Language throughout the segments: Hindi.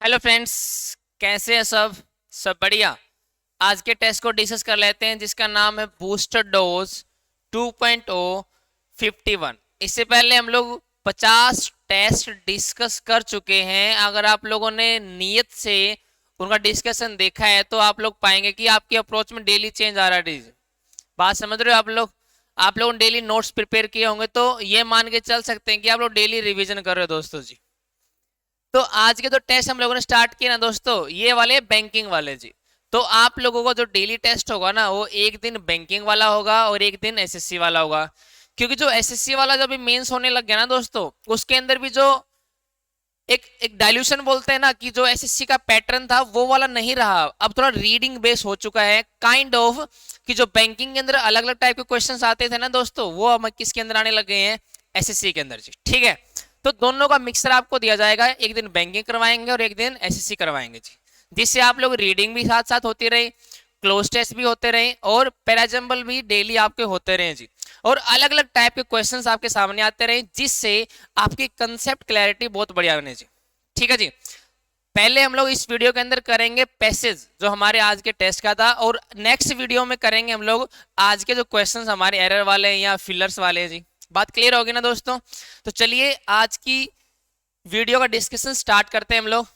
हेलो फ्रेंड्स, कैसे हैं सब बढ़िया। आज के टेस्ट को डिस्कस कर लेते हैं जिसका नाम है बूस्टर डोज 2.0 51। इससे पहले हम लोग 50 टेस्ट डिस्कस कर चुके हैं। अगर आप लोगों ने नियत से उनका डिस्कशन देखा है तो आप लोग पाएंगे कि आपकी अप्रोच में डेली चेंज आ रहा है। बात समझ रहे हो आप लोगों ने डेली नोट्स प्रिपेयर किए होंगे तो ये मान के चल सकते हैं कि आप लोग डेली रिवीजन कर रहे हो दोस्तों जी। तो आज के जो टेस्ट हम लोगों ने स्टार्ट किए ना दोस्तों, ये वाले बैंकिंग वाले जी। तो आप लोगों को जो डेली टेस्ट होगा ना, वो एक दिन बैंकिंग वाला होगा और एक दिन एसएससी वाला होगा। क्योंकि जो एसएससी वाला जब मेंस होने लग गया ना दोस्तों, उसके अंदर भी जो एक एक डाइल्यूशन बोलते हैं ना, कि जो एसएससी का पैटर्न था वो वाला नहीं रहा। अब थोड़ा रीडिंग बेस हो चुका है काइंड ऑफ, कि जो बैंकिंग के अंदर अलग अलग टाइप के क्वेश्चंस आते थे ना दोस्तों, वो अब किसके अंदर आने लग गए हैं, एसएससी के अंदर जी। ठीक है, तो दोनों का मिक्सर आपको दिया जाएगा, एक दिन बैंकिंग करवाएंगे और एक दिन एसएससी करवाएंगे जी, जिससे आप लोग रीडिंग भी साथ साथ होती रहे, क्लोज टेस्ट भी होते रहे और पैराजम्बल भी डेली आपके होते रहे जी। और अलग अलग टाइप के क्वेश्चंस आपके सामने आते रहे, जिससे आपकी कंसेप्ट क्लैरिटी बहुत बढ़िया बने जी। ठीक है जी। पहले हम लोग इस वीडियो के अंदर करेंगे पैसेज जो हमारे आज के टेस्ट का था, और नेक्स्ट वीडियो में करेंगे हम लोग आज के जो क्वेश्चंस हमारे एरर वाले हैं या फिलर्स वाले हैं जी। बात क्लियर होगी ना दोस्तों? तो चलिए आज की वीडियो का डिस्कशन स्टार्ट करते हैं हम लोग।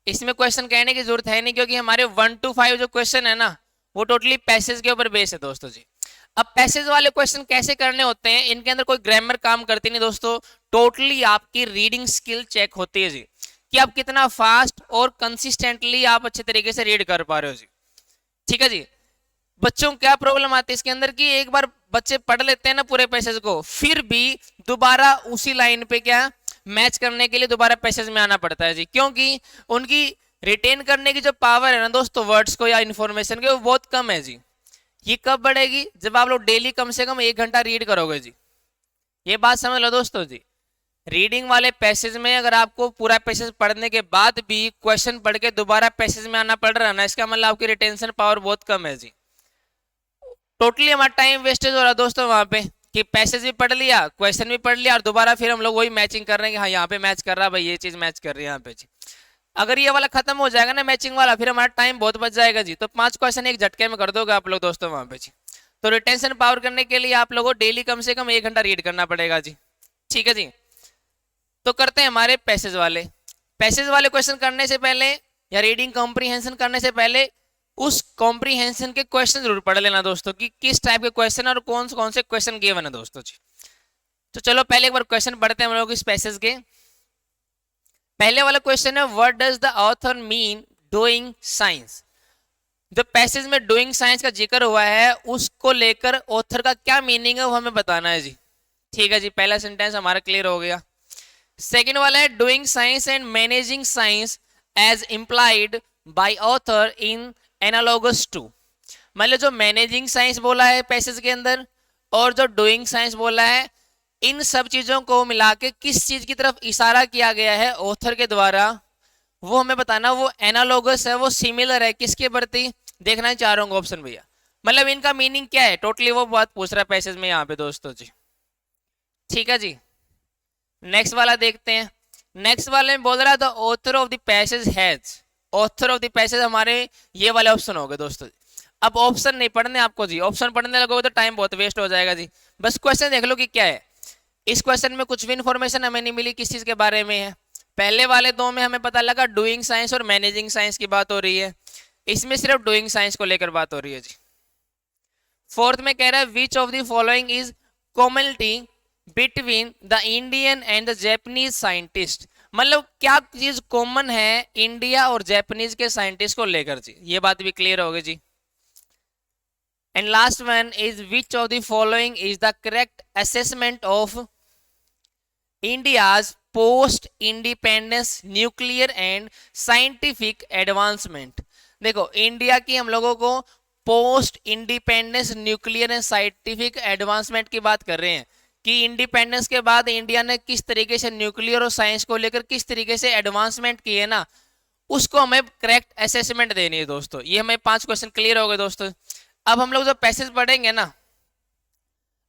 इसमें क्वेश्चन कहने की जरूरत है नहीं, क्योंकि हमारे 1 to 5 जो क्वेश्चन है ना, वो टोटली पैसेज के ऊपर बेस है दोस्तों जी। अब पैसेज वाले क्वेश्चन कैसे करने होते हैं, इनके अंदर कोई ग्रामर काम करती नहीं दोस्तों, टोटली आपकी रीडिंग स्किल चेक होती है जी, कि आप कितना फास्ट और कंसिस्टेंटली आप अच्छे तरीके से रीड कर पा रहे हो जी। ठीक है जी। बच्चों को क्या प्रॉब्लम आती है इसके अंदर, कि एक बार बच्चे पढ़ लेते हैं ना पूरे पैसेज को, फिर भी दोबारा उसी लाइन पे क्या मैच करने के लिए दोबारा पैसेज में आना पड़ता है जी, क्योंकि उनकी रिटेन करने की जो पावर है ना दोस्तों, वर्ड्स को या इन्फॉर्मेशन के, वो बहुत कम है जी। ये कब बढ़ेगी, जब आप लोग डेली कम से कम 1 घंटा रीड करोगे जी। ये बात समझ लो दोस्तों जी। रीडिंग वाले पैसेज में अगर आपको पूरा पैसेज पढ़ने के बाद भी क्वेश्चन पढ़ के दोबारा पैसेज में आना पड़ रहा है ना, इसका मतलब आपकी रिटेंशन पावर बहुत कम है जी। टोटली हमारा टाइम वेस्टेज हो रहा है दोस्तों वहां पे, कि पैसेज भी पढ़ लिया, क्वेश्चन भी पढ़ लिया, और दोबारा फिर हम लोग वही मैचिंग कर रहे हैं कि हाँ यहाँ पे मैच कर रहा है भाई, ये चीज मैच कर रही है यहाँ पे जी। अगर ये वाला खत्म हो जाएगा ना मैचिंग वाला, फिर हमारा टाइम बहुत बच जाएगा जी। तो 5 क्वेश्चन एक झटके में कर दोगे आप लोग दोस्तों वहां पे जी। तो रिटेंशन पावर करने के लिए आप लोगों को डेली कम से कम 1 घंटा रीड करना पड़ेगा जी। ठीक है जी। तो करते हैं हमारे पैसेज वाले क्वेश्चन करने से पहले, या रीडिंग कॉम्प्रीहेंशन करने से पहले, उस कॉम्प्रीहेंशन के क्वेश्चन जरूर पढ़ लेना दोस्तों, कि किस टाइप के क्वेश्चन और कौन से क्वेश्चन गिवन है दोस्तों जी। तो चलो पहले एक बार क्वेश्चन पढ़ते हैं हम लोग इस पैसेज के। पहले वाला क्वेश्चन है, what does the author mean doing science. जो पैसेज में डूइंग साइंस का जिक्र हुआ है, उसको लेकर ऑथर का क्या मीनिंग है वो हमें बताना है जी। ठीक है जी, पहला सेंटेंस हमारा क्लियर हो गया। सेकेंड वाला है, doing science and managing science as implied by author in analogous to. मतलब जो मैनेजिंग साइंस बोला है पैसेज के अंदर, और जो डूइंग साइंस बोला है, इन सब चीजों को मिला के किस चीज की तरफ इशारा किया गया है ऑथर के द्वारा, वो हमें बताना। वो एनालॉगस है, वो सिमिलर है किसके प्रति, देखना चाह रहा हूँ ऑप्शन भैया। मतलब इनका मीनिंग क्या है, टोटली वो बात पूछ रहा है पैसेज में यहाँ पे दोस्तों जी। ठीक है जी। नेक्स्ट वाला देखते हैं। नेक्स्ट वाले में बोल रहा था author of the passage has. Author of the passage हमारे ये वाले ऑप्शन हो गए दोस्तों। अब ऑप्शन नहीं पढ़ने आपको जी, ऑप्शन पढ़ने लगोगे तो टाइम बहुत वेस्ट हो जाएगा जी। बस क्वेश्चन देख लो कि क्या है। इस क्वेश्चन में कुछ भी इंफॉर्मेशन हमें नहीं मिली किस चीज के बारे में है। पहले वाले दो में हमें पता लगा डूइंग साइंस और मैनेजिंग साइंस की बात हो रही है, इसमें सिर्फ डूइंग साइंस को लेकर बात हो रही है जी। फोर्थ में कह रहा है, which of the following is commonality between the Indian and the Japanese scientist. मतलब क्या चीज कॉमन है इंडिया और जैपनीज के साइंटिस्ट को लेकर जी, ये बात भी क्लियर होगी जी। And last one is, which of the following is the correct assessment of India's post independence nuclear and scientific advancement. देखो इंडिया की हम लोगों को post independence nuclear and scientific advancement की बात कर रहे हैं, कि इंडिपेंडेंस के बाद इंडिया ने किस तरीके से न्यूक्लियर और साइंस को लेकर किस तरीके से एडवांसमेंट की है ना, उसको हमें करेक्ट असेसमेंट देनी है दोस्तों। ये हमें 5 क्वेश्चन क्लियर हो गए दोस्तों। अब हम लोग जो पैसेज पढ़ेंगे ना,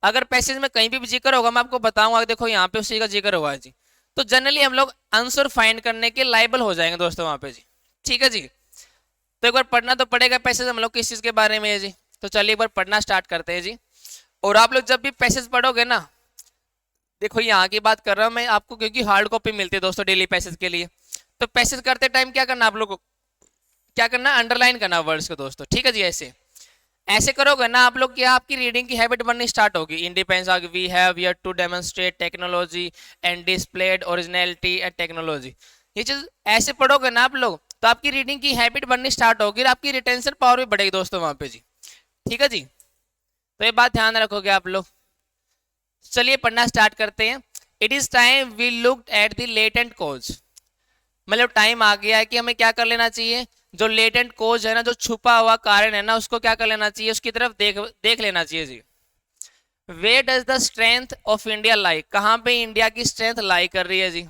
अगर पैसेज में कहीं भी जिक्र होगा मैं आपको बताऊंगा, देखो यहाँ पे उसी का जिक्र हुआ है जी, तो जनरली हम लोग आंसर फाइंड करने के लायबल हो जाएंगे दोस्तों वहां पे जी। ठीक है जी, तो एक बार पढ़ना तो पड़ेगा पैसेज हम लोग किस चीज के बारे में है जी। तो चलिए एक बार पढ़ना स्टार्ट करते हैं जी। और आप लोग जब भी पैसेज पढ़ोगे ना, देखो यहाँ की बात कर रहा हूँ मैं आपको, क्योंकि हार्ड कॉपी मिलती है दोस्तों डेली पैसेज के लिए। तो पैसेज करते टाइम क्या करना आप लोग को, क्या करना, अंडरलाइन करना वर्ड्स को दोस्तों। ठीक है जी, ऐसे ऐसे करोगे ना आप लोग, क्या आपकी रीडिंग की हैबिट बननी स्टार्ट होगी। इंडिपेंडेंस आगे we have here to demonstrate technology and displayed originality and technology. ये चीज ऐसे पढ़ोगे ना आप लोग, तो आपकी रीडिंग की हैबिट बननी स्टार्ट होगी और आपकी रिटेंशन पावर भी बढ़ेगी दोस्तों वहां पे जी। ठीक है जी, तो ये बात ध्यान रखोगे आप लोग। चलिए पढ़ना स्टार्ट करते हैं। It is time we looked at the latent cause, मतलब टाइम आ गया है कि हमें क्या कर लेना चाहिए, जो लेटेंट कोज है ना, जो छुपा हुआ कारण है ना, उसको क्या कर लेना चाहिए, उसकी तरफ देख लेना चाहिए जी। Where does the strength of India lie, कहाँ पे इंडिया की स्ट्रेंथ लाई कर रही है जी।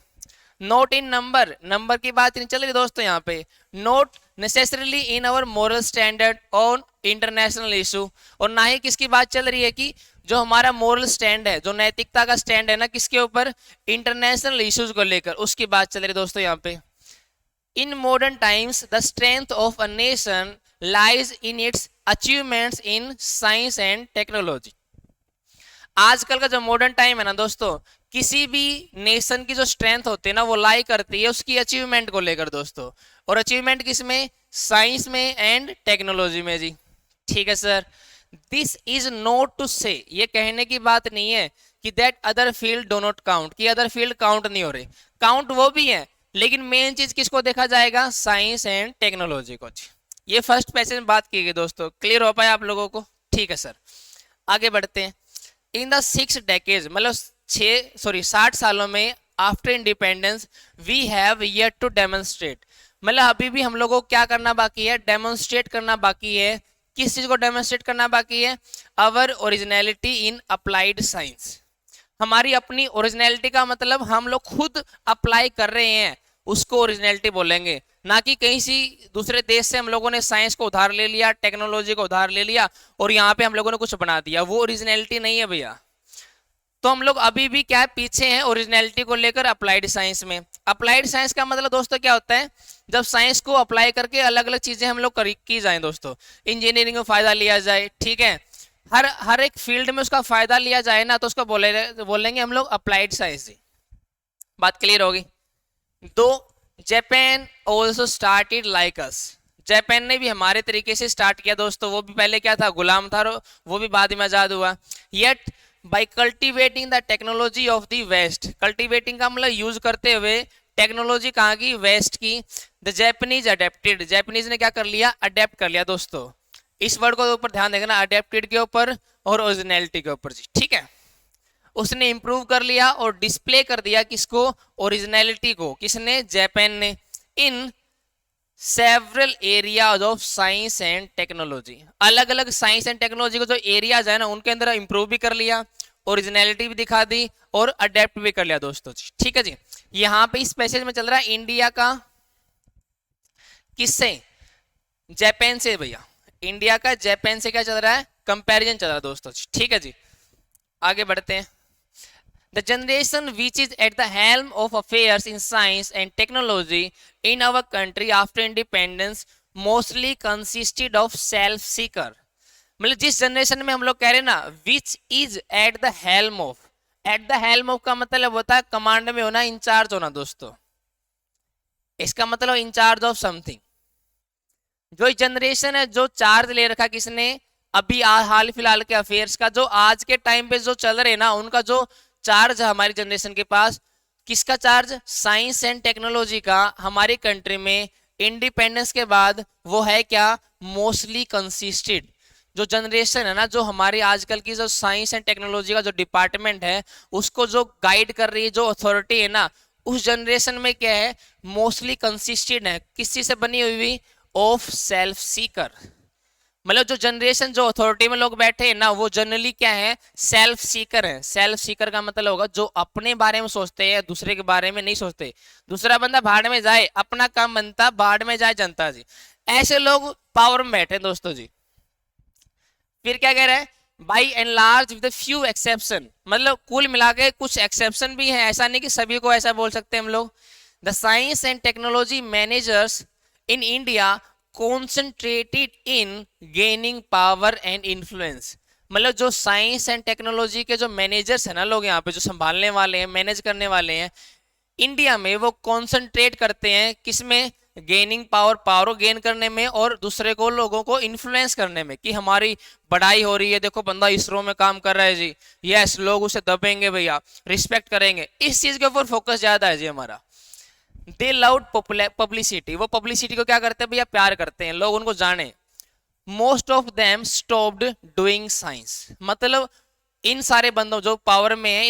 नोट इन नंबर, नंबर की बात नहीं चल रही दोस्तों यहाँ पे। Not necessarily in our moral standard on international issue, और ना ही किसकी बात चल रही है कि जो हमारा मोरल स्टैंड है, जो नैतिकता का स्टैंड है ना, किसके ऊपर, इंटरनेशनल इश्यूज को लेकर, उसकी बात चल रही है दोस्तों यहाँ पे। In modern times, the strength of a nation lies in its achievements in science and technology. आजकल का जो मॉडर्न टाइम है ना दोस्तों, किसी भी नेशन की जो स्ट्रेंथ होती है ना, वो लाई करती है उसकी अचीवमेंट को लेकर दोस्तों। और अचीवमेंट किसमें, साइंस में एंड टेक्नोलॉजी में जी। ठीक है sir, this is not to say, ये कहने की बात नहीं है कि that other field do not count, कि अदर फील्ड काउंट नहीं हो रहे, काउंट वो भी है, लेकिन मेन चीज किसको देखा जाएगा, साइंस एंड टेक्नोलॉजी को। ये फर्स्ट पैसेज में बात की गई दोस्तों, क्लियर हो पाया आप लोगों को। ठीक है सर, आगे बढ़ते हैं। इन द 6 डेकेज, मतलब 60 सालों में after independence, we have yet to demonstrate, मतलब अभी भी हम लोगों को क्या करना बाकी है, डेमोन्स्ट्रेट करना बाकी है। किस चीज को डेमोन्स्ट्रेट करना बाकी है, अवर ओरिजिनलिटी इन अप्लाइड साइंस, हमारी अपनी ओरिजिनलिटी का मतलब हम लोग खुद अप्लाई कर रहे हैं, उसको ओरिजिनलिटी बोलेंगे, ना कि कहीं सी दूसरे देश से हम लोगों ने साइंस को उधार ले लिया, टेक्नोलॉजी को उधार ले लिया और यहाँ पे हम लोगों ने कुछ बना दिया, वो ओरिजिनलिटी नहीं है भैया। तो हम लोग अभी भी क्या पीछे हैं ओरिजिनलिटी को लेकर अप्लाइड साइंस में। अप्लाइड साइंस का मतलब दोस्तों क्या होता है, जब साइंस को अप्लाई करके अलग अलग चीजें हम लोग की जाए दोस्तों, इंजीनियरिंग में फायदा लिया जाए। ठीक है, हर एक फील्ड में उसका फायदा लिया जाए ना, तो उसको बोलेंगे हम लोग अप्लाइड साइंस जी। बात क्लियर होगी। दो Japan also started like us, Japan ने भी हमारे तरीके से स्टार्ट किया दोस्तों, वो भी पहले क्या था, गुलाम था, वो भी बाद में आजाद हुआ। Yet by cultivating the technology of the West, cultivating का मतलब यूज करते हुए टेक्नोलॉजी कहाँ की, वेस्ट की। द जैपनीज अडेप्टेड, जैपनीज ने क्या कर लिया, अडेप्ट कर लिया दोस्तों। इस वर्ड को ऊपर ध्यान देगा ना, अडेप्टेड के ऊपर और ओरिजिनलिटी के ऊपर जी। ठीक है, उसने इंप्रूव कर लिया और डिस्प्ले कर दिया किसको, ओरिजिनलिटी को, किसने, जापान ने। In several areas of science and technology, अलग अलग साइंस एंड टेक्नोलॉजी को जो एरियाज है ना, उनके अंदर इंप्रूव भी कर लिया, ओरिजिनलिटी भी दिखा दी और अडेप्ट भी कर लिया दोस्तों जी। ठीक है जी, यहाँ पे इस पैसेज में चल रहा है इंडिया का किससे, जापान से भैया। इंडिया का जापान से क्या चल रहा है, कंपैरिजन चल रहा है दोस्तों। ठीक है जी, आगे बढ़ते हैं। The generation which is at the helm of affairs in science and technology in our country after independence mostly consisted of self seeker, मतलब जिस जनरेशन में हम लोग कह रहे हैं ना, which is at the helm of, at the helm of का मतलब होता है कमांड में होना, इंचार्ज होना दोस्तों, इसका मतलब इंचार्ज ऑफ समथिंग। जो जनरेशन है, जो चार्ज ले रखा किसने, अभी हाल फिलहाल के अफेयर्स का, जो आज के टाइम पे जो चल रहे ना, उनका जो चार्ज है हमारी जनरेशन के पास, किसका चार्ज, साइंस एंड टेक्नोलॉजी का, हमारी कंट्री में इंडिपेंडेंस के बाद वो है क्या, मोस्टली कंसिस्टेड। जो जनरेशन है ना, जो हमारी आजकल की जो साइंस एंड टेक्नोलॉजी का जो डिपार्टमेंट है, उसको जो गाइड कर रही है, जो अथॉरिटी है ना, उस जनरेशन में क्या है, मोस्टली कंसिस्टेड है, किस चीज से बनी हुई, ऑफ सेल्फ सीकर। मतलब जो जनरेशन, जो अथॉरिटी में लोग बैठे हैं ना, वो जनरली क्या है, सेल्फ सीकर है। सेल्फ सीकर का मतलब होगा जो अपने बारे में सोचते हैं, दूसरे के बारे में नहीं सोचते। दूसरा बंदा भाड़ में जाए, अपना काम बनता, भाड़ में जाए जनता जी। ऐसे लोग पावर में बैठे दोस्तों जी। फिर क्या कह रहा है, by and large with few exception, मतलब कुल मिला के कुछ एक्सेप्शन भी है, ऐसा नहीं कि सभी को ऐसा बोल सकते हम लोग। The science and technology managers in India concentrated in gaining power and influence, मतलब जो साइंस एंड टेक्नोलॉजी के जो मैनेजर्स है ना लोग यहाँ पे जो संभालने वाले हैं मैनेज करने वाले हैं इंडिया में, वो कॉन्सेंट्रेट करते हैं किसमें, गेनिंग पावर, पावर को गेन करने में और दूसरे को लोगों को इन्फ्लुएंस करने में कि हमारी बढ़ाई हो रही है, देखो बंदा इसरो में काम कर रहा है जी, यस लोग उसे दबेंगे भैया, रिस्पेक्ट करेंगे, इस चीज के ऊपर फोकस ज्यादा है जी हमारा। दे लाउड पब्लिसिटी, वो पब्लिसिटी को क्या करते हैं भैया, प्यार करते हैं, लोग उनको जाने। Most of them stopped doing science, मतलब इन सारे बंदों जो पावर में है,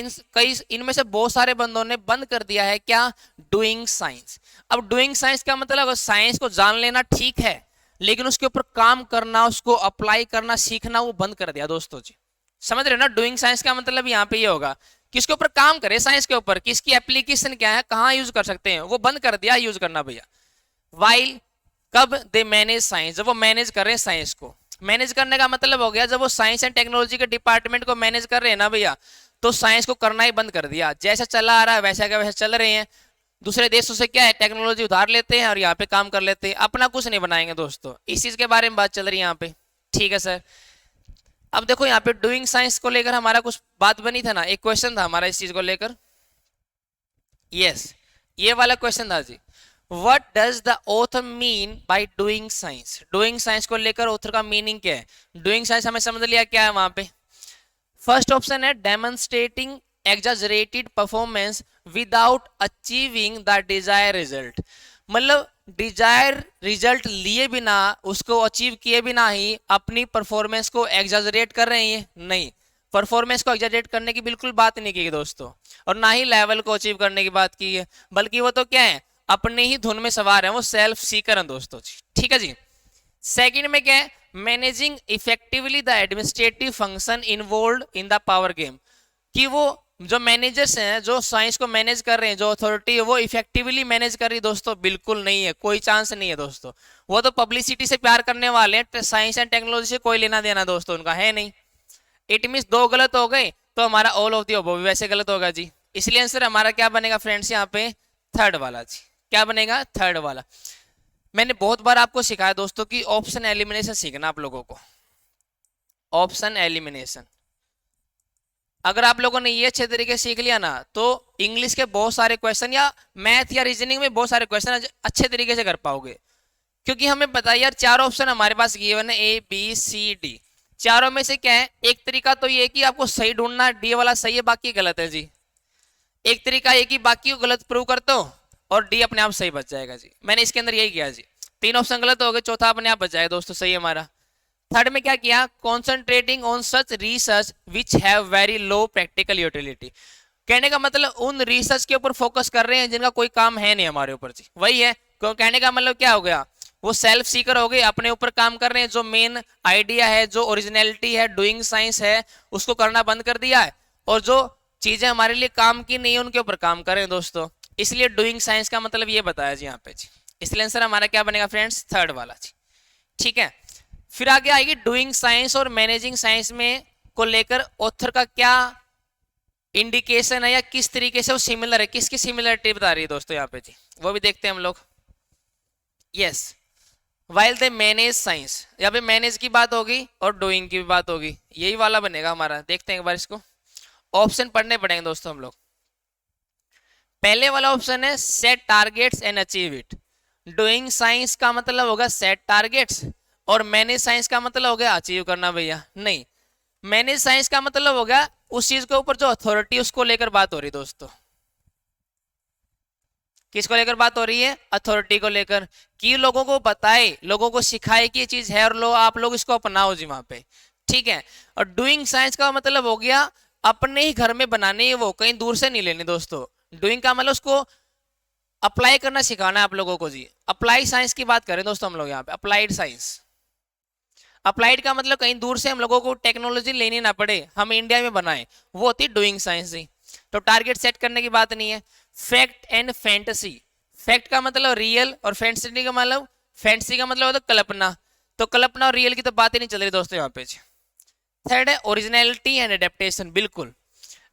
इनमें से बहुत सारे बंदों ने बंद कर दिया है क्या, डूइंग साइंस। अब डूइंग साइंस का मतलब साइंस को जान लेना ठीक है, लेकिन उसके ऊपर काम करना, उसको अप्लाई करना, सीखना वो बंद कर दिया दोस्तों जी। समझ रहे हो ना, डूइंग साइंस का मतलब यहाँ पे ये होगा कि इसके ऊपर काम करे, साइंस के ऊपर कि इसकी एप्लीकेशन क्या है, कहाँ यूज कर सकते हैं, वो बंद कर दिया यूज करना भैया। वाइल कब दे मैनेज साइंस, जब वो मैनेज कर रहे हैं साइंस को, मैनेज करने का मतलब हो गया जब वो साइंस एंड टेक्नोलॉजी के डिपार्टमेंट को मैनेज कर रहे हैं ना भैया, तो साइंस को करना ही बंद कर दिया, जैसा चला आ रहा है वैसा का वैसा चल रहे हैं। दूसरे देशों से क्या है, टेक्नोलॉजी उधार लेते हैं और यहाँ पे काम कर लेते हैं, अपना कुछ नहीं बनाएंगे दोस्तों, इस चीज के बारे में बात चल रही है यहाँ पे, ठीक है सर। अब देखो यहाँ पे डूइंग साइंस को लेकर हमारा कुछ बात बनी था ना, एक क्वेश्चन था हमारा इस चीज को लेकर, यस ये वाला क्वेश्चन था जी, What does the author mean by doing science? Doing science को लेकर author का मीनिंग क्या है, doing science हमें समझ लिया क्या है वहां पे। फर्स्ट ऑप्शन है demonstrating exaggerated performance without achieving the desired result, मतलब डिजायर रिजल्ट लिए बिना, उसको अचीव किए बिना ही अपनी परफॉर्मेंस को एग्जाजरेट कर रहे हैं, नहीं, परफॉर्मेंस को एग्जाजरेट करने की बिल्कुल बात नहीं की दोस्तों, और ना ही लेवल को अचीव करने की बात की है, बल्कि वो तो क्या है, अपने ही धुन में सवार है, वो सेल्फ सीकर है दोस्तों जी, ठीक है जी। सेकंड में क्या है, managing effectively the administrative function involve in the power game, कि वो जो मैनेजर्स हैं जो साइंस को मैनेज कर रहे हैं, जो अथॉरिटी है वो इफेक्टिवली मैनेज कर रही है दोस्तों, बिल्कुल नहीं है, कोई चांस नहीं है दोस्तों, वो तो पब्लिसिटी से प्यार करने वाले हैं, साइंस एंड टेक्नोलॉजी से कोई लेना देना दोस्तों उनका है नहीं। इट मीन्स दो गलत हो गए तो हमारा ऑल ऑफ द अबव वैसे गलत होगा जी, इसलिए आंसर हमारा क्या बनेगा फ्रेंड्स यहाँ पे, थर्ड वाला जी, क्या बनेगा, थर्ड वाला। मैंने बहुत बार आपको सिखाया दोस्तों कि ऑप्शन एलिमिनेशन सीखना आप लोगों को, ऑप्शन एलिमिनेशन अगर आप लोगों ने ये अच्छे तरीके से सीख लिया ना, तो इंग्लिश के बहुत सारे क्वेश्चन या मैथ या रीजनिंग में बहुत सारे क्वेश्चन अच्छे तरीके से कर पाओगे, क्योंकि हमें पता है यार चार ऑप्शन हमारे पास गिवन है, ए बी सी डी, चारों में से क्या है, एक तरीका तो ये कि आपको सही ढूंढना, डी वाला सही है बाकी गलत है जी, एक तरीका ये कि बाकी को गलत प्रूव कर दो और डी अपने आप सही बच जाएगा जी, मैंने इसके अंदर यही किया जी, तीन ऑप्शन गलत हो गए, चौथा अपने आप बच जाएगा दोस्तों, सही है हमारा। थर्ड में क्या किया, concentrating on such research which have very low practical utility, कहने का मतलब उन रिसर्च के ऊपर फोकस कर रहे हैं जिनका कोई काम है नहीं हमारे ऊपर जी, वही है, कहने का मतलब क्या हो गया, वो सेल्फ सीकर हो गए, अपने ऊपर काम कर रहे हैं, जो मेन आइडिया है, जो ओरिजिनलिटी है, डूइंग साइंस है, उसको करना बंद कर दिया है, और जो चीजें हमारे लिए काम की नहीं है उनके ऊपर काम करें दोस्तों, इसलिए डूइंग साइंस का मतलब ये बताया जी यहाँ पे जी, इसलिए आंसर हमारा क्या बनेगा फ्रेंड्स, थर्ड वाला जी, ठीक है। फिर आगे आएगी डूइंग साइंस और मैनेजिंग साइंस में को लेकर ऑथर का क्या इंडिकेशन है या किस तरीके से वो सिमिलर है, किसकी सिमिलरिटी बता रही है दोस्तों यहाँ पे जी, वो भी देखते हैं हम लोग। Yes, while they manage science, यहाँ पे मैनेज की बात होगी और डूइंग की भी बात होगी, यही वाला बनेगा हमारा, देखते हैं एक बार इसको, ऑप्शन पढ़ने पड़ेंगे दोस्तों हम लोग। पहले वाला ऑप्शन है set targets and achieve it, doing science का मतलब होगा सेट टारगेट्स और मैनेज साइंस का मतलब हो गया अचीव करना भैया, नहीं, मैनेज साइंस का मतलब हो गया उस चीज के ऊपर जो अथॉरिटी उसको लेकर बात हो रही दोस्तों, किसको लेकर बात हो रही है, अथॉरिटी को लेकर, कि लोगों को बताए, लोगों को सिखाए कि ये चीज है और लो आप लोग इसको अपनाओ जी वहां पे, ठीक है। और डूइंग साइंस का मतलब हो गया अपने ही घर में बनाने है, वो कहीं दूर से नहीं लेनी दोस्तों, डूइंग का मतलब उसको अप्लाई करना सिखाना है आप लोगों को जी, अप्लाई साइंस की बात करें दोस्तों हम लोग यहाँ पे, अप्लाइड साइंस, अप्लाइड का मतलब कहीं दूर से हम लोगों को टेक्नोलॉजी लेनी ना पड़े, हम इंडिया में बनाए, वो होती है डूइंग साइंस जी। तो टारगेट सेट करने की बात नहीं है। फैक्ट एंड फैंटेसी, फैक्ट का मतलब रियल और फैंटेसी का मतलब होता है कल्पना, तो कल्पना और रियल की तो बात ही नहीं चल रही दोस्तों यहाँ पे। थर्ड है ओरिजिनलिटी एंड अडेप्टेशन, बिल्कुल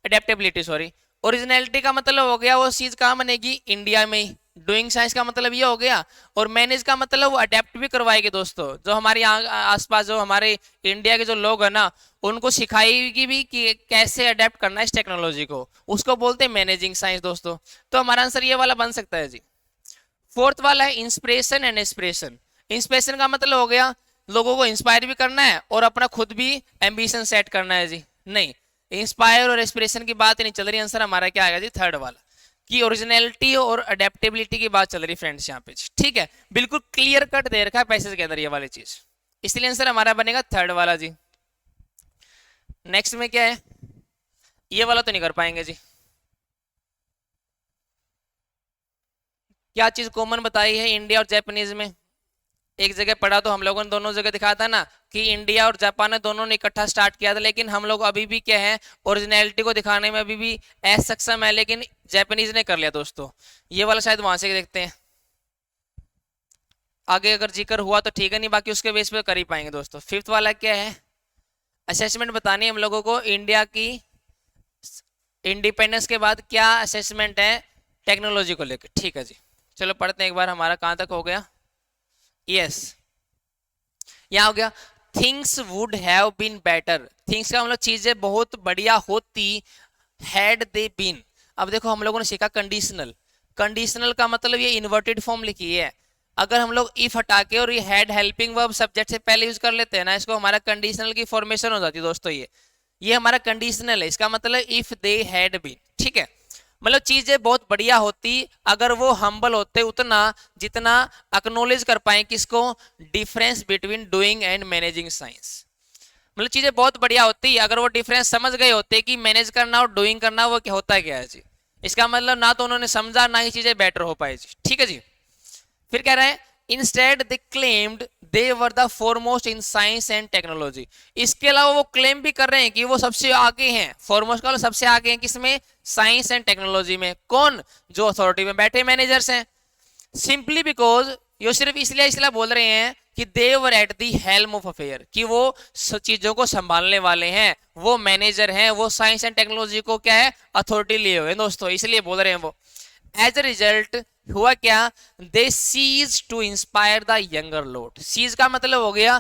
अडेप्टेबिलिटी सॉरी। ओरिजिनलिटी का मतलब हो गया वो चीज कहाँ बनेगी, इंडिया में ही। डूइंग साइंस का मतलब ये हो गया, और मैनेज का मतलब वो अडेप्ट भी करवाएगी दोस्तों, जो हमारे यहाँ आसपास जो हमारे इंडिया के जो लोग हैं ना, उनको सिखाएगी भी कि कैसे अडेप्ट करना है इस टेक्नोलॉजी को, उसको बोलते हैं मैनेजिंग साइंस दोस्तों। तो हमारा आंसर ये वाला बन सकता है जी। फोर्थ वाला है इंस्पिरेशन एंड इंस्पिरेशन। इंस्पिरेशन का मतलब हो गया लोगों को इंस्पायर भी करना है और अपना खुद भी एम्बिशन सेट करना है जी। नहीं, इंस्पायर और इंस्पिरेशन की बात नहीं चल रही, आंसर हमारा क्या आएगा जी, थर्ड वाला, कि ओरिजिनलिटी और अडेप्टेबिलिटी की बात चल रही फ्रेंड्स यहाँ पे। ठीक है, बिल्कुल क्लियर कट दे रखा है पैसेज के अंदर ये वाली चीज, इसलिए आंसर हमारा बनेगा थर्ड वाला जी। नेक्स्ट में क्या है, ये वाला तो नहीं कर पाएंगे जी। क्या चीज कॉमन बताई है इंडिया और जापानीज में, एक जगह पढ़ा तो हम लोगों ने दोनों जगह दिखाया था ना कि इंडिया और जापान ने दोनों ने इकट्ठा स्टार्ट किया था, लेकिन हम लोग अभी भी क्या है, ओरिजिनलिटी को दिखाने में अभी भी असक्षम है, लेकिन जापानीज ने कर लिया दोस्तों। ये वाला शायद वहां से देखते हैं, आगे अगर जिक्र हुआ तो ठीक है, नहीं बाकी उसके बेस पे कर ही पाएंगे दोस्तों। फिफ्थ वाला क्या है, असेसमेंट बतानी है हम लोगों को इंडिया की इंडिपेंडेंस के बाद क्या असेसमेंट है टेक्नोलॉजी को लेकर। ठीक है जी, चलो पढ़ते हैं एक बार, हमारा कहां तक हो गया, यस यहाँ हो गया। Things would have been better, things का मतलब चीजें बहुत बढ़िया होती, हैड दे बीन। अब देखो हम लोगों ने सीखा कंडीशनल, कंडीशनल का मतलब ये इन्वर्टेड फॉर्म लिखी है, अगर हम लोग इफ हटा के और ये हैड हेल्पिंग वर्ब सब्जेक्ट से पहले यूज कर लेते हैं ना, इसको हमारा कंडीशनल की फॉर्मेशन हो जाती है दोस्तों। ये हमारा कंडीशनल है, इसका मतलब इफ दे हैड बीन। ठीक है, मतलब चीजें बहुत बढ़िया होती अगर वो हम्बल होते उतना जितना अक्नोलेज कर पाए किसको, difference between doing and managing science. मतलब चीजें बहुत बढ़िया होती अगर वो डिफरेंस समझ गए होते कि मैनेज करना और डूइंग करना वो क्या होता है क्या है जी। इसका मतलब ना तो उन्होंने समझा ना ही चीजें बेटर हो पाए जी। ठीक है जी, फिर कह रहे हैं instead they claimed they were the foremost in science and technology. इसके अलावा वो क्लेम भी कर रहे हैं कि वो सबसे आगे हैं, फॉरमोस्ट का सबसे आगे हैं किसमें, साइंस एंड टेक्नोलॉजी में। कौन, जो अथॉरिटी में बैठे मैनेजर्स हैं। सिंपली बिकॉज ये सिर्फ इसलिए बोल रहे हैं कि they were at the helm of affair, कि वो चीजों को संभालने वाले हैं, वो मैनेजर हैं, वो साइंस एंड टेक्नोलॉजी को क्या है अथॉरिटी लिए हुए दोस्तों, इसलिए बोल रहे हैं वो। एज अ रिजल्ट हुआ क्या, they cease to inspire the younger lot. Cease का मतलब हो गया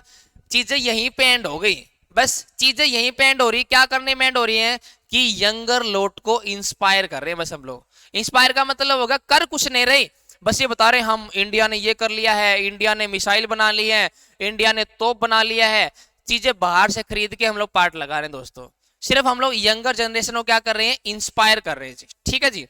चीजें यहीं पे एंड हो गई, बस चीजें यहीं पे एंड हो रही, क्या करने में एंड हो रही है कि यंगर लोड को इंस्पायर कर रहे हैं बस हम लोग। इंस्पायर का मतलब होगा कर कुछ नहीं रहे, बस ये बता रहे हैं हम इंडिया ने ये कर लिया है, इंडिया ने मिसाइल बना ली है, इंडिया ने तोप बना लिया है, चीजें बाहर से खरीद के हम लोग पार्ट लगा रहे हैं दोस्तों। सिर्फ हम लोग यंगर जनरेशन को क्या कर रहे हैं, इंस्पायर कर रहे हैं जी। ठीक है जी,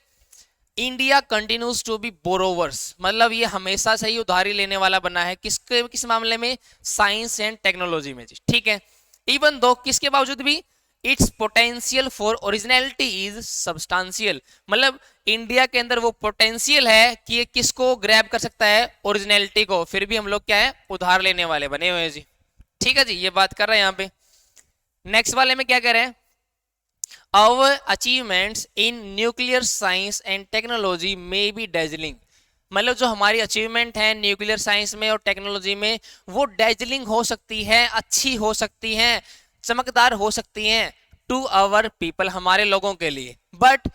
India continues to be borrowers, मतलब ये हमेशा से ही उधारी लेने वाला बना है, किस मामले में, साइंस एंड टेक्नोलॉजी में जी। ठीक है, इवन दो किसके बावजूद भी it's potential for originality is substantial, मतलब इंडिया के अंदर वो पोटेंशियल है कि ये किसको ग्रैब कर सकता है, ओरिजिनलिटी को, फिर भी हम लोग क्या है उधार लेने वाले बने हुए हैं जी। ठीक है जी, ये बात कर रहे हैं यहाँ पे। नेक्स्ट वाले में क्या कह रहे हैं, our achievements in nuclear science and technology may be dazzling, मतलब जो हमारी अचीवमेंट है न्यूक्लियर साइंस में और टेक्नोलॉजी में वो डेजलिंग हो सकती है, अच्छी हो सकती है, चमकदार हो सकती हैं टू आवर पीपल, हमारे लोगों के लिए। बट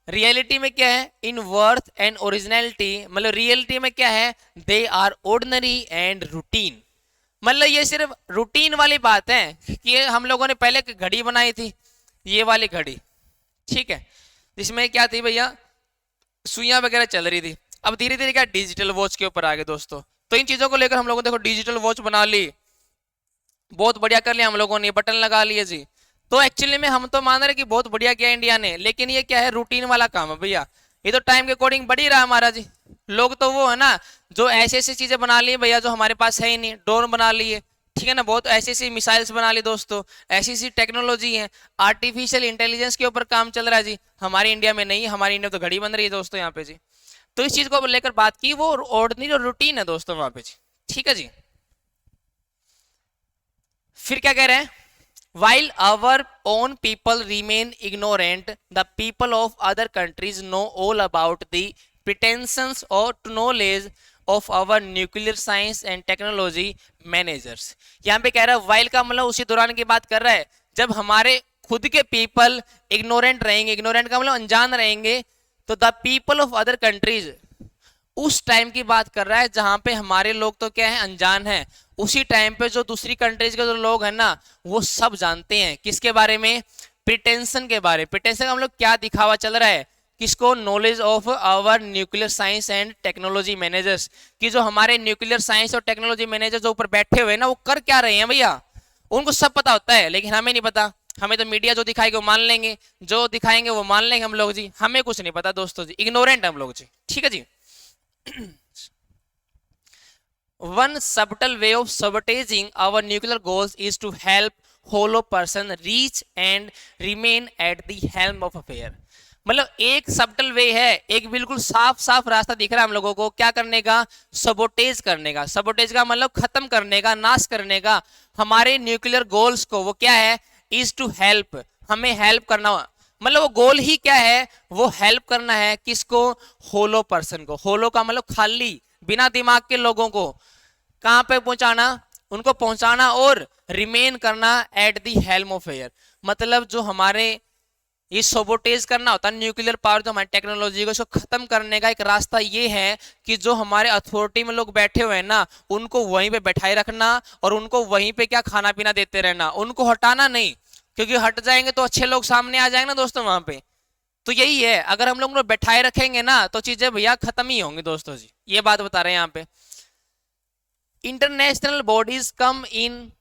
रियलिटी में क्या है, इन वर्थ एंड ओरिजिनलिटी, मतलब रियलिटी में क्या है, they are ordinary and routine, मतलब ये सिर्फ रूटीन वाली बात है कि हम लोगों ने पहले घड़ी बनाई थी, ये वाली घड़ी, ठीक है, जिसमें क्या थी भैया, सुइयां वगैरह चल रही थी। अब धीरे धीरे क्या डिजिटल वॉच के ऊपर आ गए दोस्तों, तो इन चीजों को लेकर हम लोगों ने देखो डिजिटल वॉच बना ली, बहुत बढ़िया कर लिया हम लोगों ने, बटन लगा लिए जी। तो एक्चुअली में हम तो मान रहे कि बहुत बढ़िया किया इंडिया ने, लेकिन ये क्या है, रूटीन वाला काम है भैया, ये तो टाइम के अकॉर्डिंग बढ़ ही रहा हमारा जी। लोग तो वो है ना जो ऐसी ऐसी चीजें बना ली भैया जो हमारे पास है ही नहीं, ड्रोन बना लिए, ठीक है ना, बहुत ऐसी ऐसी मिसाइल्स बना ली दोस्तों, ऐसी ऐसी टेक्नोलॉजी है, आर्टिफिशियल इंटेलिजेंस के ऊपर काम चल रहा है जी, हमारे इंडिया में नहीं, हमारी इंडिया तो घड़ी बन रही है दोस्तों यहाँ पे जी। तो इस चीज को लेकर बात की, वो ऑर्डिनरी और रूटीन है दोस्तों वहां पे जी। ठीक है जी, फिर क्या कह रहे हैं, while our own people remain ignorant, the people of other countries know all about the pretensions or to knowledge of our nuclear science and technology managers। यहाँ पे कह रहा है while का मतलब उसी दौरान की बात कर रहा है जब हमारे खुद के पीपल इग्नोरेंट रहेंगे, इग्नोरेंट का मतलब अनजान रहेंगे, तो the people of other countries, उस टाइम की बात कर रहा है जहां पे हमारे लोग तो क्या है, अनजान है, उसी टाइम पे जो दूसरी कंट्रीज के जो लोग हैं ना, वो सब जानते हैं किसके बारे में, प्रिटेंशन के बारे में। प्रिटेंशन का हम लोग क्या दिखावा चल रहा है, किसको, knowledge of our nuclear science and technology managers, कि जो हमारे न्यूक्लियर साइंस और टेक्नोलॉजी मैनेजर जो ऊपर बैठे हुए हैं ना, वो कर क्या रहे हैं भैया, उनको सब पता होता है, लेकिन हमें नहीं पता। हमें तो मीडिया जो दिखाएगी वो मान लेंगे, जो दिखाएंगे वो मान लेंगे हम लोग जी, हमें कुछ नहीं पता दोस्तों जी, इग्नोरेंट हम लोग जी, ठीक है जी। One subtle way of sabotaging our nuclear goals is to help hollow person reach and remain at the helm of affair। मतलब एक सबटल वे है, एक बिल्कुल साफ साफ रास्ता दिख रहा है हम लोगों को क्या करने का, सबोटेज करने का। सबोटेज का मतलब खत्म करने का, नाश करने का हमारे न्यूक्लियर गोल्स को। वो क्या है, इज टू हेल्प, हमें हेल्प करना, मतलब वो गोल ही क्या है, वो हेल्प करना है किसको, होलो पर्सन को। होलो का मतलब खाली, बिना दिमाग के लोगों को कहां पे पहुंचाना, उनको पहुंचाना, और रिमेन करना eight the helm of air, मतलब जो हमारे ये सबोटेज करना होता है न्यूक्लियर पावर, जो हमारी टेक्नोलॉजी को, इसको खत्म करने का एक रास्ता ये है कि जो हमारे अथॉरिटी में लोग बैठे हुए हैं ना, उनको वहीं पे बैठाए रखना और उनको वहीं पे क्या खाना पीना देते रहना, उनको हटाना नहीं, क्योंकि हट जाएंगे तो अच्छे लोग सामने आ जाएंगे ना दोस्तों वहां पे। तो यही है, अगर हम लोग उनको बैठाए रखेंगे ना तो चीजें भैया खत्म ही होंगी दोस्तों जी, ये बात बता रहे हैं यहाँ पे। International bodies come in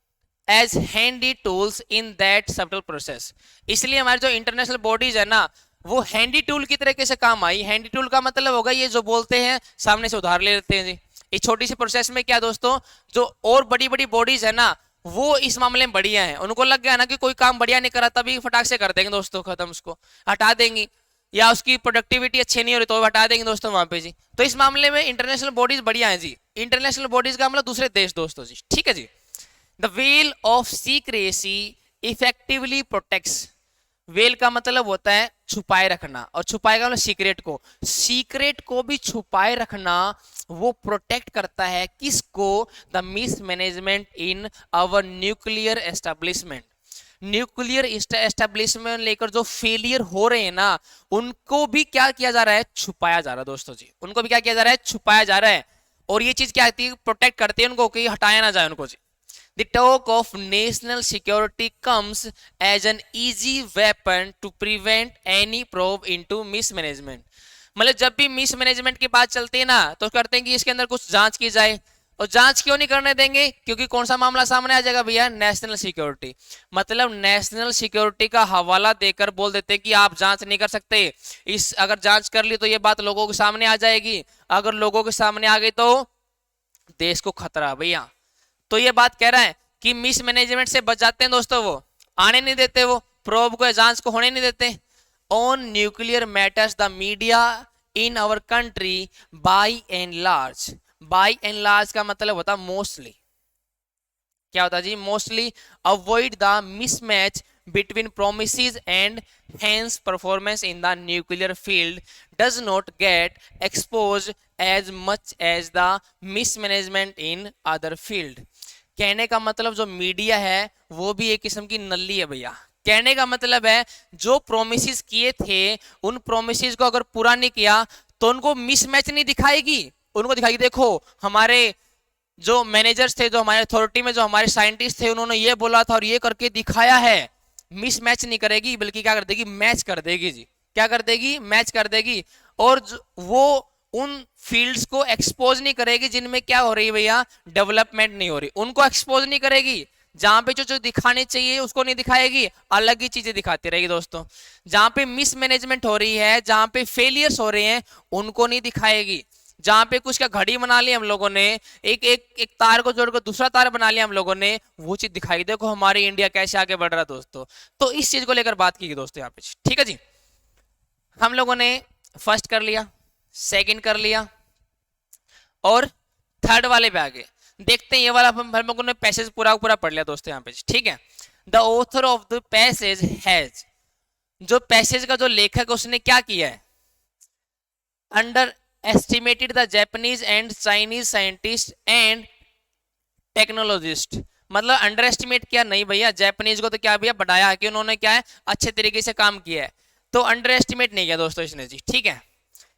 as handy tools in that subtle process, इसलिए हमारी जो इंटरनेशनल बॉडीज है ना, वो हैंडी टूल की तरीके से काम आई। हैंडी टूल का मतलब होगा ये जो बोलते हैं सामने से उधार ले लेते हैं जी। इस छोटी सी प्रोसेस में क्या दोस्तों, जो और बड़ी बड़ी बॉडीज है ना, वो इस मामले में बढ़िया है, उनको लग गया ना कि कोई काम बढ़िया नहीं करा, तभी फटाक से कर देंगे दोस्तों, खत्म, उसको हटा देंगी, या उसकी प्रोडक्टिविटी अच्छी नहीं हो रही तो हटा देंगे दोस्तों वहां पे जी। तो इस मामले में इंटरनेशनल बॉडीज बढ़िया है जी। इंटरनेशनल बॉडीज का मतलब दूसरे देश दोस्तों जी, ठीक है जी। The veil of secrecy effectively protects, veil का मतलब होता है छुपाए रखना, और छुपाए का मतलब सीक्रेट को, सीक्रेट को भी छुपाए रखना वो प्रोटेक्ट करता है किसको, the mismanagement in our nuclear establishment. Nuclear establishment लेकर जो फेलियर हो रहे हैं ना, उनको भी क्या किया जा रहा है, छुपाया जा रहा है दोस्तों जी, उनको भी क्या किया जा रहा है, छुपाया जा रहा है। और ये चीज क्या आती है, प्रोटेक्ट करती है उनको कि हटाया ना जाए उनको जी। The talk of national security comes as an easy weapon to prevent any probe into mismanagement। मतलब जब भी मिसमैनेजमेंट की बात चलती है ना, तो करते हैं कि इसके अंदर कुछ जांच की जाए, और जांच क्यों नहीं करने देंगे, क्योंकि कौन सा मामला सामने आ जाएगा भैया, नेशनल सिक्योरिटी। मतलब नेशनल सिक्योरिटी का हवाला देकर बोल देते हैं कि आप जांच नहीं कर सकते, इस अगर जांच कर ली तो ये बात लोगों के सामने आ जाएगी, अगर लोगों के सामने आ गई तो देश को खतरा भैया। तो ये बात कह रहा है कि मिसमैनेजमेंट से बच जाते हैं दोस्तों, वो आने नहीं देते, वो प्रोब को, जांच को होने नहीं देते। On nuclear matters the media in our country by and large, by and large का मतलब होता है मोस्टली, क्या होता है जी, mostly avoid the mismatch between promises and hence performance in the nuclear field does not get exposed as much as the mismanagement in other field। कहने का मतलब जो मीडिया है वो भी एक किस्म की नल्ली है भैया। कहने का मतलब है जो प्रोमिसेस किए थे, उन प्रोमिसेस को अगर पूरा नहीं किया तो उनको मिसमैच नहीं दिखाएगी, उनको दिखाएगी देखो हमारे जो मैनेजर्स थे, जो हमारे अथॉरिटी में जो हमारे साइंटिस्ट थे, उन्होंने ये बोला था और ये करके दिखाया है। मिसमैच नहीं करेगी, बल्कि क्या कर देगी, मैच कर देगी जी। क्या कर देगी, मैच कर देगी। और वो उन फील्ड्स को एक्सपोज नहीं करेगी जिनमें क्या हो रही है भैया, डेवलपमेंट नहीं हो रही, उनको एक्सपोज नहीं करेगी। जहां पे जो जो दिखाने चाहिए उसको नहीं दिखाएगी, अलग ही चीजें दिखाती रहेगी दोस्तों। जहां पे मिसमैनेजमेंट हो रही है, जहां पे फेलियर्स हो रहे हैं, उनको नहीं दिखाएगी। जहां पे कुछ का घड़ी बना ली हम लोगों ने, एक तार को जोड़कर दूसरा तार बना लिया हम लोगों ने, वो चीज दिखाई, देखो हमारी इंडिया कैसे आगे बढ़ रहा है दोस्तों। तो इस चीज को लेकर बात की दोस्तों यहाँ पे, ठीक है जी। हम लोगों ने फर्स्ट कर लिया, सेकंड कर लिया, और थर्ड वाले पे आगे देखते हैं। ये वाला हम लोगों ने पैसेज पूरा पूरा पढ़ लिया दोस्तों यहाँ पे, ठीक है। The author of the passage has, जो पैसेज का जो लेखक उसने क्या किया है, under estimated the Japanese and Chinese scientists and technologists मतलब अंडर एस्टिमेट किया नहीं भैया, जापानीज को तो क्या भैया बढ़ाया कि उन्होंने क्या है अच्छे तरीके से काम किया है, तो अंडर एस्टिमेट नहीं किया दोस्तों इसने जी, ठीक है।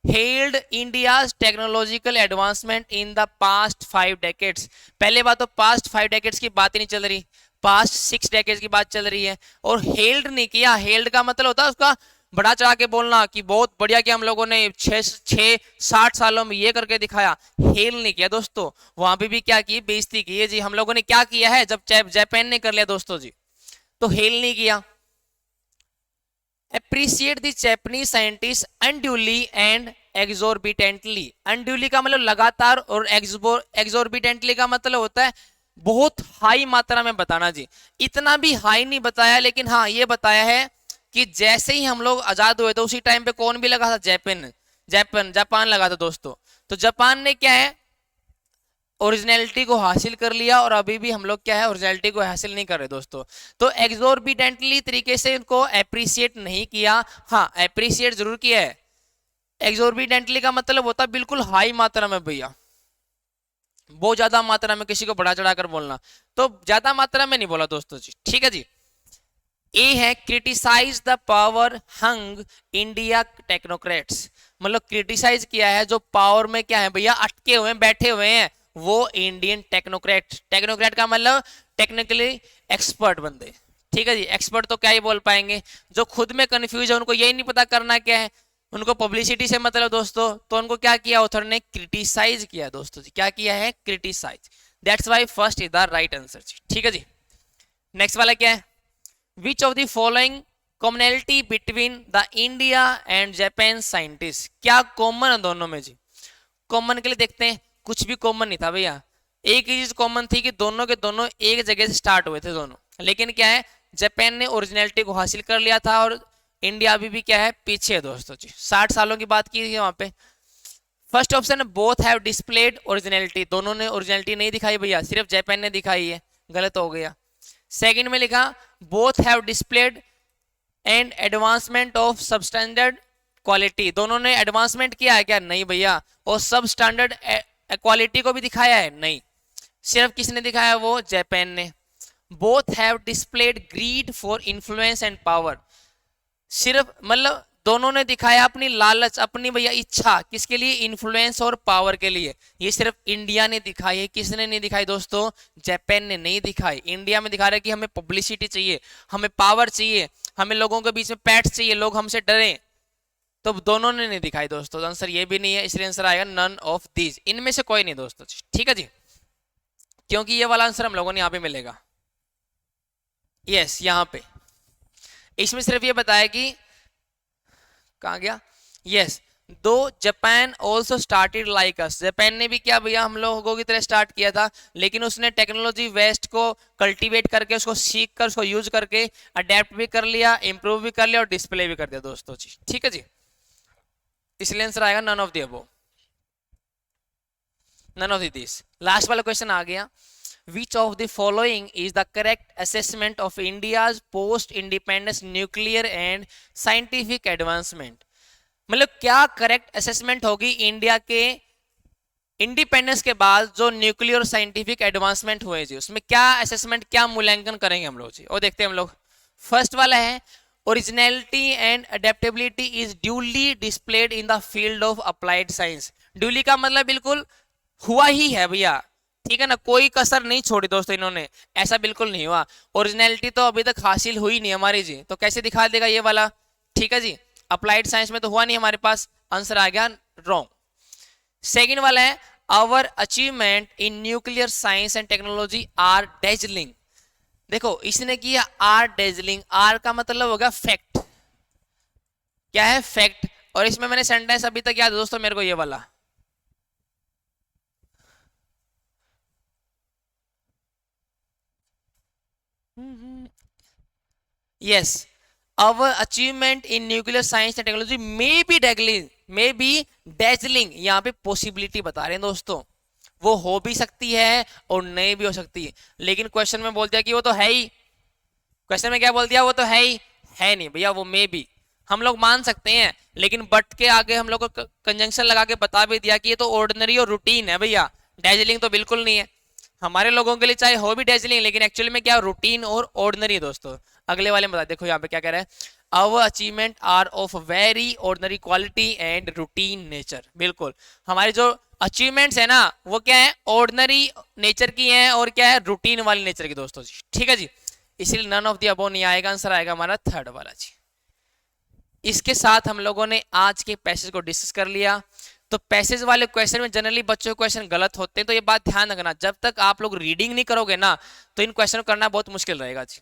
Held India's technological advancement in the past 5 decades, पहले बात तो पास्ट 5 डेकेड्स की बात ही नहीं चल रही, पास्ट 6 डेकेड्स की बात चल रही है, और हेल्ड नहीं किया। हेल्ड का मतलब होता है उसका बढ़ा चढ़ा के बोलना कि बहुत बढ़िया कि हम लोगों ने 60 सालों में ये करके दिखाया, हेल नहीं किया दोस्तों। वहां पे भी क्या की बेइज्जती की है जी, हम लोगों ने क्या किया है जब जापान ने कर लिया दोस्तों जी, तो हेल नहीं किया। appreciate the Japanese scientists unduly and exorbitantly, unduly का मतलब लगातार, और exorbitantly का मतलब होता है बहुत हाई मात्रा में बताना जी। इतना भी हाई नहीं बताया, लेकिन हाँ ये बताया है कि जैसे ही हम लोग आजाद हुए तो उसी टाइम पे कौन भी लगा था, जापान लगा था दोस्तों। तो जापान ने क्या है ओरिजिनलिटी को हासिल कर लिया, और अभी भी हम लोग क्या है ओरिजिनलिटी को हासिल नहीं कर रहे दोस्तों। तो एग्जॉर्बिटेंटली तरीके से इनको अप्रिशिएट नहीं किया, हाँ अप्रिशिएट जरूर किया है। एग्जॉर्बिटेंटली का मतलब होता है बिल्कुल हाई मात्रा में भैया, बहुत ज्यादा मात्रा में किसी को बढ़ा चढ़ा कर बोलना, तो ज्यादा मात्रा में नहीं बोला दोस्तों जी, ठीक है जी। ए है criticise the power hung India technocrats, मतलब क्रिटिसाइज किया है जो पावर में क्या है भैया अटके हुए हैं, बैठे हुए हैं, वो इंडियन टेक्नोक्रेट। टेक्नोक्रेट का मतलब टेक्निकली एक्सपर्ट बंदे, ठीक है जी। एक्सपर्ट तो क्या ही बोल पाएंगे, जो खुद में कंफ्यूज है, उनको यही नहीं पता करना क्या है, उनको पब्लिसिटी से मतलब दोस्तों, तो उनको क्या किया ऑथर ने क्रिटिसाइज किया दोस्तों जी, क्या किया है criticise, that's why first is the right answer जी, ठीक है जी। नेक्स्ट वाला क्या है, which of the following commonality between the India and Japan scientist, क्या कॉमन है दोनों में जी। कॉमन के लिए देखते हैं, कुछ भी कॉमन नहीं था भैया, एक ही चीज कॉमन थी कि दोनों के दोनों एक जगह से स्टार्ट हुए थे दोनों, लेकिन क्या है जापान ने ओरिजिनलिटी को हासिल कर लिया था, और इंडिया अभी भी क्या है पीछे है दोस्तों जी, 60 सालों की बात की थी वहां पे। फर्स्ट ऑप्शन है बोथ हैव डिस्प्लेड ओरिजिनलिटी, दोनों ने ओरिजिनलिटी नहीं दिखाई भैया, सिर्फ जापान ने दिखाई है, गलत हो गया। सेकंड में लिखा both have displayed and advancement of substandard quality, दोनों ने एडवांसमेंट किया है क्या, नहीं भैया, और सब स्टैंडर्ड क्वालिटी को भी दिखाया है, नहीं, सिर्फ किसने दिखाया, वो जापान ने। Both have displayed greed for influence and power, सिर्फ मतलब दोनों ने दिखाया अपनी लालच, अपनी भैया इच्छा, किसके लिए, इन्फ्लुएंस और पावर के लिए, ये सिर्फ इंडिया ने दिखाई है, किसने नहीं दिखाई दोस्तों, जापान ने नहीं दिखाई। इंडिया में दिखा रहा है कि हमें पब्लिसिटी चाहिए, हमें पावर चाहिए, हमें लोगों के बीच में पैट्स चाहिए, लोग हमसे डरें, तो दोनों ने नहीं दिखाई दोस्तों, आंसर ये भी नहीं है, इसलिए आंसर आएगा नन ऑफ दीज, इनमें से कोई नहीं दोस्तों, ठीक है जी, क्योंकि ये वाला आंसर हम लोगों ने यहाँ पे मिलेगा, यस यहाँ पे इसमें सिर्फ ये बताया कि कहाँ गया, यस दो Japan also started like us, Japan ने भी क्या भैया हम लोगों की तरह स्टार्ट किया था, लेकिन उसने टेक्नोलॉजी वेस्ट को कल्टीवेट करके, उसको सीख कर, उसको यूज करके अडेप्ट भी कर लिया, इंप्रूव भी कर लिया, और डिस्प्ले भी कर दिया दोस्तों जी, ठीक है जी, इसलिए आंसर आएगा none of the above, none of this. Last वाला क्वेश्चन आ गया, which of the following is the correct assessment of India's post independence nuclear and scientific advancement, मतलब क्या करेक्ट असेसमेंट होगी इंडिया के इंडिपेंडेंस के बाद जो न्यूक्लियर और साइंटिफिक एडवांसमेंट हुए जी, उसमें क्या असेसमेंट, क्या मूल्यांकन करेंगे हम लोग जी, और देखते हैं हम लोग। फर्स्ट वाला है originality and adaptability is duly displayed in the field of applied science, duly का मतलब बिल्कुल हुआ ही है भैया, ठीक है ना, कोई कसर नहीं छोड़ी दोस्तों इन्होंने, ऐसा बिल्कुल नहीं हुआ। ओरिजिनलिटी तो अभी तक हासिल हुई नहीं हमारी जी, तो कैसे दिखा देगा ये वाला, ठीक है जी, अप्लाइड साइंस में तो हुआ नहीं हमारे पास, आंसर आ गया रॉन्ग। सेकंड वाला है our achievement in nuclear science and technology are dazzling, देखो इसने किया आर डेजलिंग, आर का मतलब होगा फैक्ट, क्या है फैक्ट, और इसमें मैंने सेंटेंस अभी तक याद है दोस्तों मेरे को ये वाला, yes our achievement in nuclear science and technology may be dazzling, यहाँ पे पॉसिबिलिटी बता रहे हैं दोस्तों, वो हो भी सकती है और नहीं भी हो सकती है, लेकिन क्वेश्चन में बोल दिया कि वो तो है ही, क्वेश्चन में क्या बोल दिया, वो तो है ही, है नहीं भैया, वो मे बी हम लोग मान सकते हैं, लेकिन बट के आगे हम लोग को कंजंक्शन लगा के बता भी दिया कि ये तो ऑर्डिनरी और रूटीन है भैया, डेजलिंग तो बिल्कुल नहीं है। हमारे लोगों के लिए चाहे हो भी डेजलिंग, लेकिन एक्चुअली में क्या रूटीन और ऑर्डिनरी है दोस्तों। अगले वाले में बता, देखो यहाँ पे क्या कह रहा है, our achievement are of very ordinary quality and routine nature. बिल्कुल, हमारी जो अचीवमेंट्स है ना वो क्या है, ऑर्डिनरी नेचर की है और क्या है, रूटीन वाली नेचर की दोस्तों जी। ठीक है जी, इसलिए नन ऑफ द अबव नहीं आएगा, आंसर आएगा हमारा थर्ड वाला जी। इसके साथ हम लोगों ने आज के पैसेज को डिस्कस कर लिया। तो पैसेज वाले क्वेश्चन में जनरली बच्चों के क्वेश्चन गलत होते हैं, तो ये बात ध्यान रखना, जब तक आप लोग रीडिंग नहीं करोगे ना तो इन क्वेश्चन को करना बहुत मुश्किल रहेगा जी।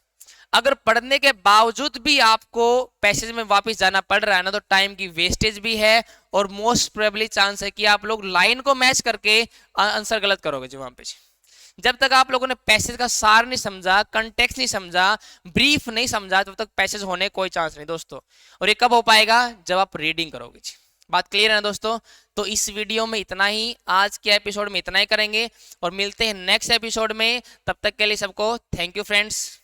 अगर पढ़ने के बावजूद भी आपको पैसेज में वापस जाना पड़ रहा है ना, तो टाइम की वेस्टेज भी है और मोस्ट प्रोबेबली चांस है कि आप लोग लाइन को मैच करके आंसर गलत करोगे जी वहां पे। जब तक आप लोगों ने पैसेज का सार नहीं समझा, कंटेक्स्ट नहीं समझा, ब्रीफ नहीं समझा, तब तक पैसेज होने कोई चांस नहीं दोस्तों। और ये कब हो पाएगा, जब आप रीडिंग करोगे जी। बात क्लियर है ना दोस्तों। तो इस वीडियो में इतना ही, आज के एपिसोड में इतना ही करेंगे और मिलते हैं नेक्स्ट एपिसोड में। तब तक के लिए सबको थैंक यू फ्रेंड्स।